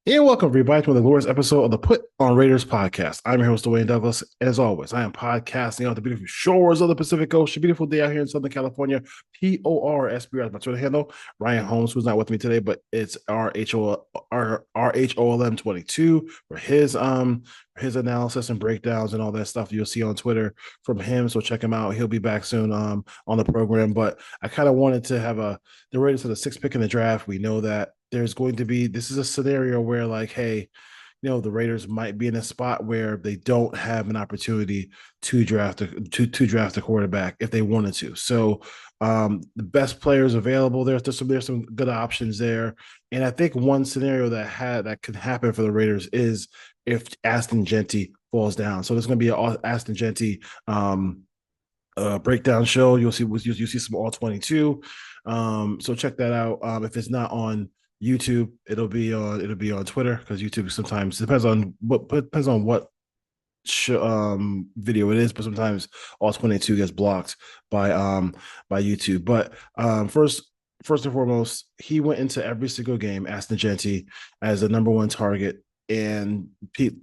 And welcome, everybody, to the glorious episode of the Put on Raiders podcast. I'm your host, Dwayne Douglas. As always, I am podcasting out the beautiful shores of the Pacific Coast. A beautiful day out here in Southern California. PORSB as my Twitter handle. Ryan Holmes, who's not with me today, but it's RHOLM 22 for his analysis and breakdowns and all that stuff you'll see on Twitter from him. So check him out. He'll be back soon on the program. But I kind of wanted to have the Raiders had a sixth pick in the draft. We know that there's going to be this is a scenario where like, hey, the Raiders might be in a spot where they don't have an opportunity to draft a quarterback if they wanted to. So the best players available there's some good options there. And I think one scenario that could happen for the Raiders is if Aston Genty falls down. So there's going to be an Aston Genty breakdown show. You'll see some all 22. So check that out. If it's not on YouTube, it'll be on Twitter because YouTube sometimes depends on what video it is, but sometimes all 22 gets blocked by YouTube. But first and foremost, he went into every single game, Aston Genty, as the number one target, and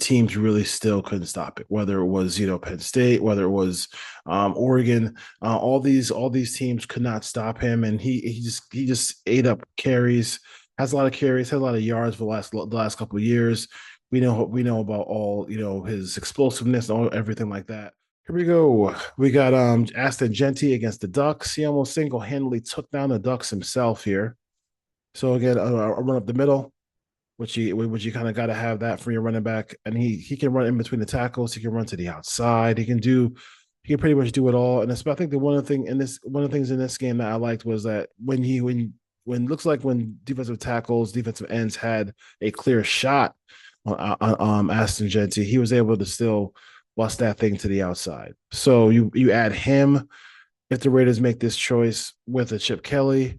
teams really still couldn't stop it. Whether it was Penn State, whether it was Oregon, all these teams could not stop him, and he just ate up carries. Has a lot of carries, had a lot of yards for the last couple of years. We know about all his explosiveness and everything like that. Here we go. We got Aston Genty against the Ducks. He almost single-handedly took down the Ducks himself here. So again, a run up the middle, which you kind of got to have that for your running back, and he can run in between the tackles. He can run to the outside. He can pretty much do it all. And I think one of the things in this game that I liked was that when it looks like when defensive ends had a clear shot on Aston Genty, he was able to still bust that thing to the outside. So you add him if the Raiders make this choice with a Chip Kelly,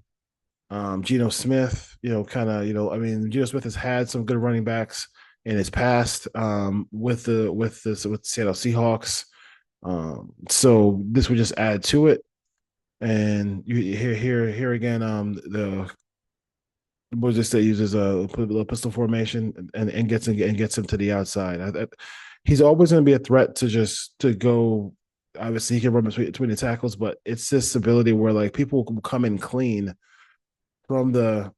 Geno Smith, I mean, Geno Smith has had some good running backs in his past with Seattle Seahawks. So this would just add to it. And you here again, the was just that uses a pistol formation and gets him to the outside. He's always going to be a threat to go. Obviously, he can run between the tackles, but it's this ability where like people will come in clean from the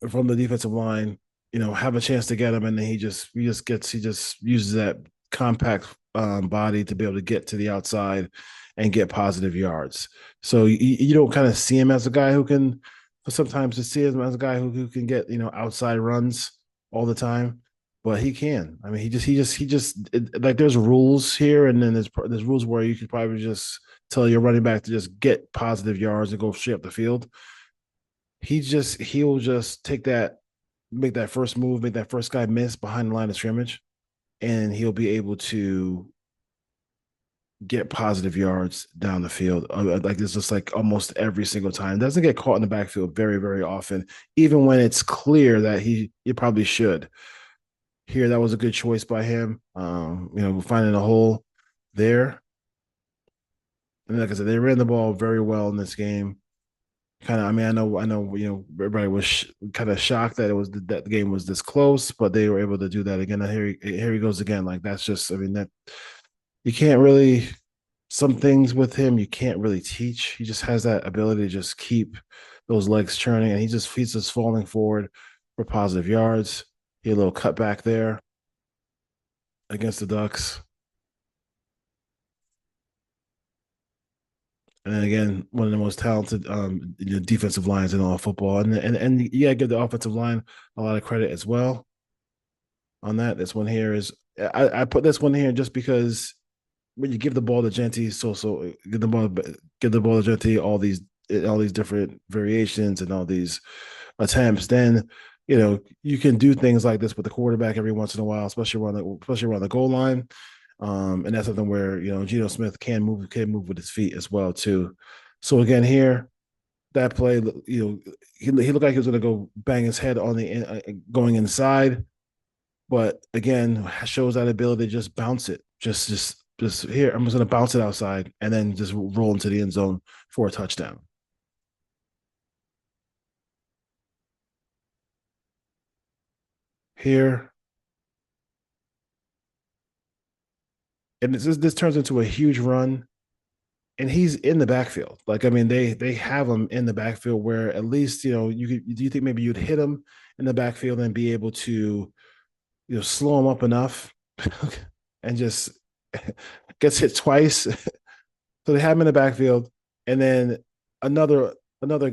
defensive line, have a chance to get him, and then he just uses that compact body to be able to get to the outside and get positive yards. So you don't kind of see him as a guy who can, but sometimes to see him as a guy who can get outside runs all the time, but he can. I mean, like there's rules here, and then there's rules where you could probably just tell your running back to just get positive yards and go straight up the field. He'll just make that first move, make that first guy miss behind the line of scrimmage, and he'll be able to get positive yards down the field. Like this is like almost every single time. Doesn't get caught in the backfield very, very often, even when it's clear that he probably should. Here, that was a good choice by him. Finding a hole there. And like I said, they ran the ball very well in this game. Kind of, I mean, I know, everybody was kind of shocked that that the game was this close, but they were able to do that again. And here he goes again. Like that's just, I mean, that you can't really, some things with him you can't really teach. He just has that ability to just keep those legs churning, and he's just falling forward for positive yards. He had a little cutback there against the Ducks. And then again, one of the most talented defensive lines in all football. And you gotta give the offensive line a lot of credit as well on that. This one here is I put this one here just because when you give the ball to Genty, so give the ball to Genty, all these different variations and all these attempts, then you can do things like this with the quarterback every once in a while, especially around the goal line. And that's something where Geno Smith can move with his feet as well too. So again, here that play, he looked like he was going to go bang his head on going inside, but again shows that ability to just bounce it, just here. I'm just going to bounce it outside and then just roll into the end zone for a touchdown. here, and this turns into a huge run, and he's in the backfield. Like I mean, they have him in the backfield where at least you could. Do you think maybe you'd hit him in the backfield and be able to slow him up enough and just gets hit twice. So they have him in the backfield, and then another another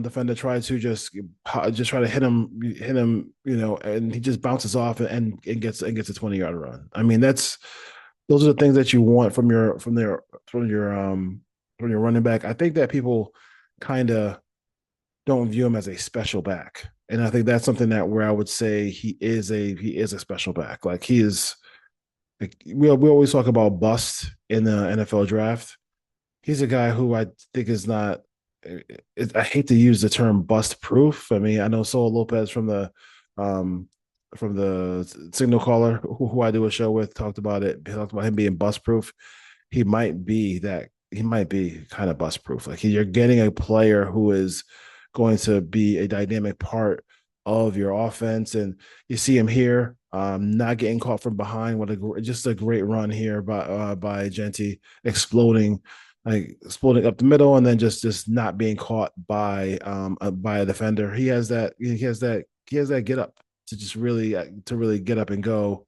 defender tried to just try to hit him, and he just bounces off and gets a 20-yard run. I mean, those are the things that you want from your running back. I think that people kind of don't view him as a special back, and I think that's something that where I would say he is a special back. Like he is. Like we always talk about bust in the NFL draft. He's a guy who I think is not. I hate to use the term bust proof. I mean, I know Solo Lopez um, from the Signal Caller, who I do a show with, talked about it. He talked about him being bust proof. He might be that. He might be kind of bust proof. Like you're getting a player who is going to be a dynamic part of your offense, and you see him here, not getting caught from behind. Just a great run here by Genty, exploding up the middle, and then just not being caught by a defender. He has that get up to really get up and go,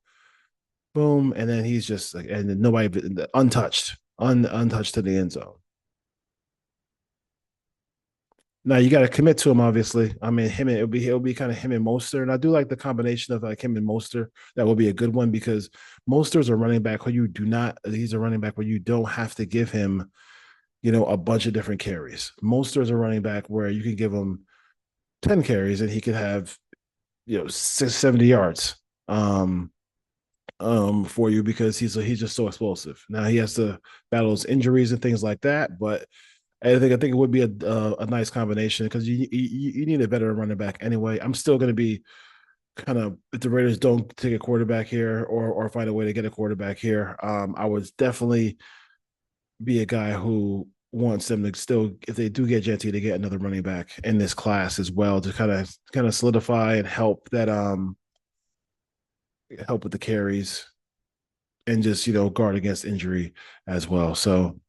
boom, and then he's just like, and nobody untouched to the end zone. Now you got to commit to him, obviously. I mean, it'll be kind of him and Moster, and I do like the combination of like him and Moster. That will be a good one because Moster's a running back who you do not. He's a running back where you don't have to give him, a bunch of different carries. Moster's a running back where you can give him 10 carries and he could have 70 yards for you because he's just so explosive. Now he has to battle his injuries and things like that, but I think it would be a nice combination because you need a veteran running back anyway. I'm still going to be kind of if the Raiders don't take a quarterback here or find a way to get a quarterback here. I would definitely be a guy who wants them to still, if they do get Genty, to get another running back in this class as well to kind of solidify and help with the carries and just guard against injury as well. So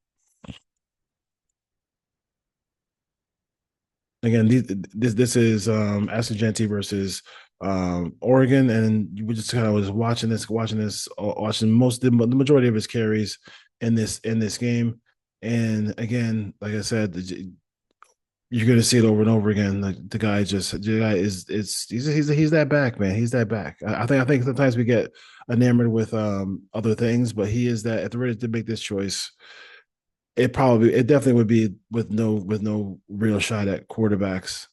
again, this is Aston Genty versus Oregon, and we just kind of was watching the majority of his carries in this game. And again, like I said, you're going to see it over and over again. Like the guy he's that back, man. He's that back. I think sometimes we get enamored with other things, but he is that. If the Raiders did make this choice, it definitely would be with no real shot at quarterbacks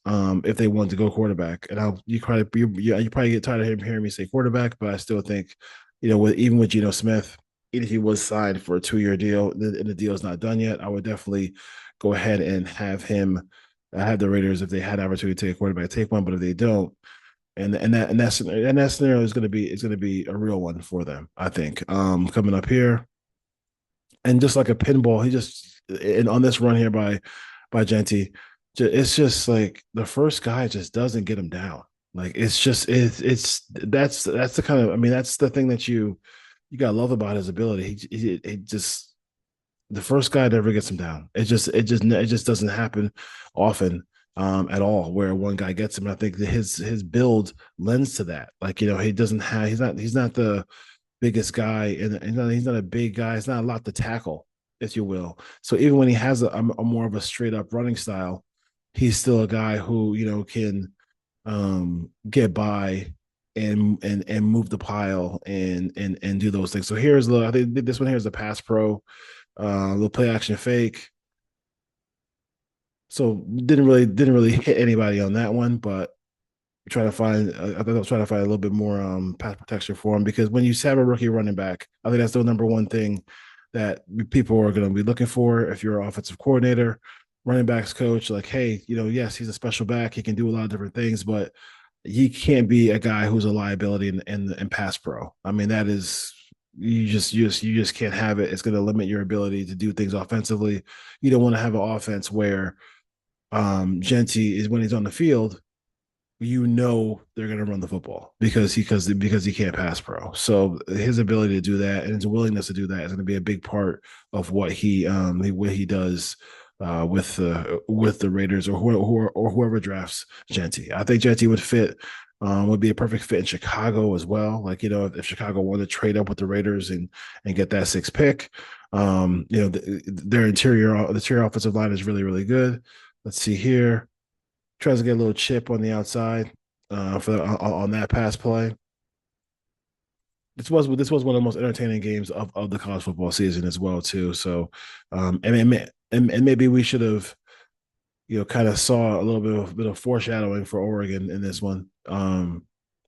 if they wanted to go quarterback. And you probably get tired of hearing me say quarterback, but I still think even with Geno Smith, even if he was signed for a 2-year deal and the deal is not done yet, I would definitely go ahead and have the Raiders, if they had opportunity to take a quarterback, take one. But if they don't, and that scenario is going to be a real one for them, I think. Coming up here, and just like a pinball, he just and on this run here by Genty, it's just like the first guy just doesn't get him down. Like it's that's the kind of, I mean, that's the thing that you gotta love about his ability. He just, the first guy never gets him down. It just doesn't happen often at all where one guy gets him. And I think that his build lends to that. Like he's not the biggest guy, and he's not a big guy. It's not a lot to tackle, if you will. So even when he has a more of a straight up running style, he's still a guy who can get by and move the pile and do those things. So I think this one here is a pass pro, little play action fake. So didn't really hit anybody on that one, but I think I was trying to find a little bit more pass protection for him because when you have a rookie running back, I think that's the number one thing that people are going to be looking for if you're an offensive coordinator, running backs coach. Like, hey, yes, he's a special back. He can do a lot of different things, but he can't be a guy who's a liability in pass pro. I mean, that is you just can't have it. It's going to limit your ability to do things offensively. You don't want to have an offense where Genty is when he's on the field. they're going to run the football because he can't pass pro. So his ability to do that and his willingness to do that is going to be a big part of what he does with the Raiders or whoever drafts Genty. I think Genty would be a perfect fit in Chicago as well. Like, if Chicago wanted to trade up with the Raiders and get that sixth pick, their interior offensive line is really, really good. Let's see here. Tries to get a little chip on the outside on that pass play. This was one of the most entertaining games of the college football season as well too. So, and maybe we should have kind of saw a little bit of foreshadowing for Oregon in this one.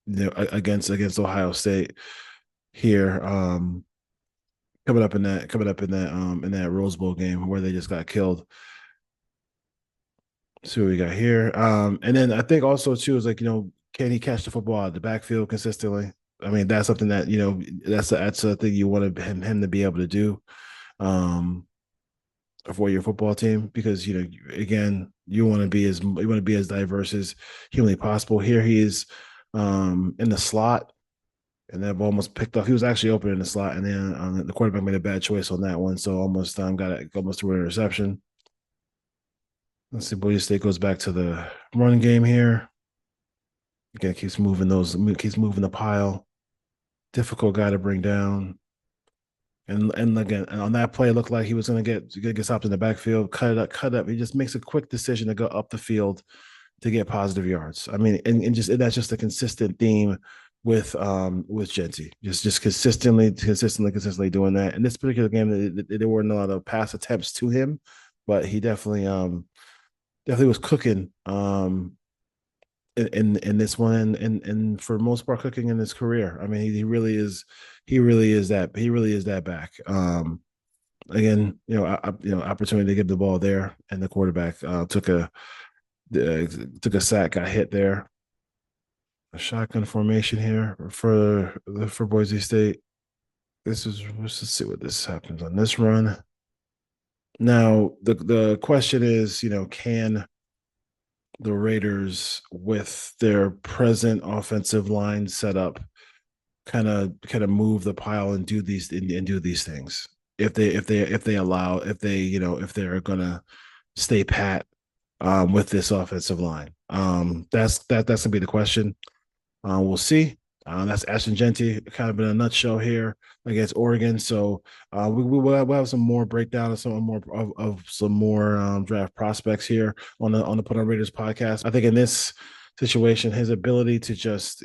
Against Ohio State here. Coming up in that Rose Bowl game where they just got killed. See what we got here. And then I think also too is like, can he catch the football out of the backfield consistently? I mean, that's something that, that's a thing you want him to be able to do for your football team because, again, you want to be as diverse as humanly possible. Here he is in the slot, and that ball almost picked off. He was actually open in the slot, and then the quarterback made a bad choice on that one, so almost threw an interception. Let's see. Boise State goes back to the run game here. Again, keeps moving the pile. Difficult guy to bring down. And again, on that play, it looked like he was going to get stopped in the backfield, cut up. He just makes a quick decision to go up the field to get positive yards. I mean, and that's just a consistent theme with Genty. Just consistently doing that. In this particular game, there weren't a lot of pass attempts to him, but he definitely was cooking in this one and for the most part cooking in his career. I mean, he really is that back. Again, opportunity to give the ball there, and the quarterback took a sack, got hit there. A shotgun formation here for Boise State. Let's see what this happens on this run. Now the question is, can the Raiders with their present offensive line setup kind of move the pile and do these things if they're gonna stay pat with this offensive line. That's gonna be the question. We'll see. That's Ashton Genty, kind of in a nutshell here against Oregon. So we'll have some more breakdown of some more draft prospects here on the Put on Raiders podcast. I think in this situation, his ability to just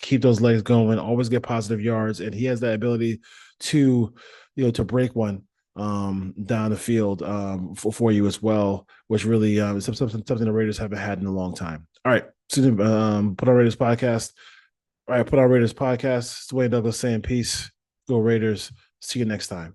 keep those legs going, always get positive yards, and he has that ability to to break one down the field for you as well, which really is something the Raiders haven't had in a long time. All right, so, Put on Raiders podcast. All right, Put on Raiders podcast. It's Dwayne Douglas saying peace. Go Raiders. See you next time.